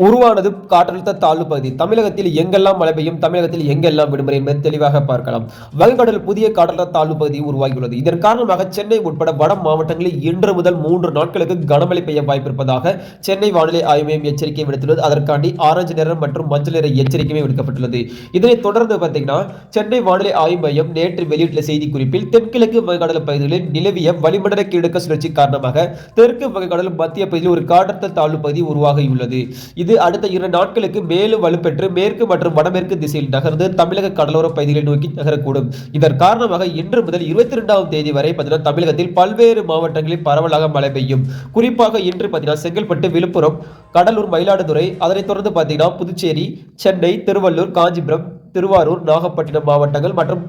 உருவானது காற்றழுத்த தாழ்வு பகுதி. தமிழகத்தில் எங்கெல்லாம் மழை பெய்யும், தமிழகத்தில் எங்கெல்லாம் விடுமுறை என்பதை தெளிவாக பார்க்கலாம். வங்கக்கடல் புதிய காற்றழுத்த தாழ்வு பகுதி உருவாகியுள்ளது. இதன் காரணமாக சென்னை உட்பட வட மாவட்டங்களில் இன்று முதல் 3 நாட்களுக்கு கனமழை பெய்ய வாய்ப்பிருப்பதாக சென்னை வானிலை ஆய்வு மையம் எச்சரிக்கை விடுத்துள்ளது. அதற்காண்டி ஆரஞ்சு நிறம் மற்றும் மஞ்சள் நிற எச்சரிக்கையுமே விடுக்கப்பட்டுள்ளது. இதனைத் தொடர்ந்து பார்த்தீங்கன்னா சென்னை வானிலை ஆய்வு மையம் நேற்று வெளியிட்டுள்ள செய்திக்குறிப்பில் தென்கிழக்கு வங்கக்கடல் பகுதிகளில் நிலவிய வளிமண்டல கீழடுக்கு சுழற்சி காரணமாக தெற்கு வங்கக்கடல் மத்திய பகுதியில் ஒரு காற்றழுத்த தாழ்வு பகுதி உருவாகியுள்ளது. இது அடுத்த 2 நாட்களுக்கு மேலும் வலுப்பெற்று மேற்கு மற்றும் வடமேற்கு திசையில் நகர்ந்து தமிழக கடலோர பகுதிகளை நோக்கி நகரக்கூடும். இதன் காரணமாக இன்று முதல் 22ஆம் தேதி வரை தமிழகத்தில் பல்வேறு மாவட்டங்களில் பரவலாக மழை பெய்யும். குறிப்பாக இன்று செங்கல்பட்டு, விழுப்புரம், கடலூர், மயிலாடுதுறை, அதனைத் தொடர்ந்து புதுச்சேரி, சென்னை, திருவள்ளூர், காஞ்சிபுரம், திருவாரூர், நாகப்பட்டினம் மாவட்டங்கள் மற்றும்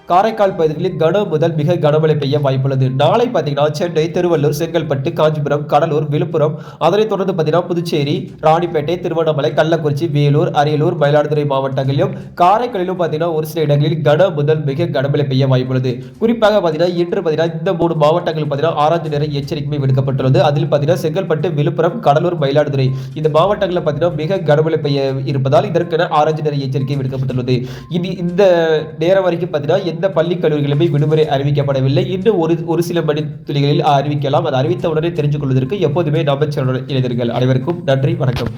காரைக்கால் பகுதிகளில் கன முதல் மிக கனமழை பெய்ய வாய்ப்புள்ளது. நாளை சென்னை, திருவள்ளூர், செங்கல்பட்டு, காஞ்சிபுரம், கடலூர், விழுப்புரம், அதனைத் தொடர்ந்து புதுச்சேரி, ராணிப்பேட்டை, திருவண்ணாமலை, கள்ளக்குறிச்சி, வேலூர், அரியலூர், மயிலாடுதுறை மாவட்டங்களிலும் காரைக்காலிலும் ஒரு சில இடங்களில் கன முதல் மிக கனமழை பெய்ய வாய்ப்புள்ளது. குறிப்பாக இன்று இந்த 3 மாவட்டங்கள் ஆரஞ்சு நிற எச்சரிக்கை விடுக்கப்பட்டுள்ளது. அதில் செங்கல்பட்டு, விழுப்புரம், கடலூர், மயிலாடுதுறை இந்த மாவட்டங்களில் மிக கனமழை பெய்ய இருப்பதால் இதற்கென ஆரஞ்சு நிற எச்சரிக்கை விடுக்கப்பட்டுள்ளது. இனி இந்த நேரம் வரைக்கும் எந்த பள்ளி கல்லூரிகளுமே விடுமுறை அறிவிக்கப்படவில்லை. இன்னும் ஒரு சில மணி துளிகளில் அறிவிக்கலாம். அது அறிவித்த உடனே தெரிஞ்சு கொள்வதற்கு எப்போதுமே நம்ம சேனலுடன் இணைந்தீர்கள். அனைவருக்கும் நன்றி, வணக்கம்.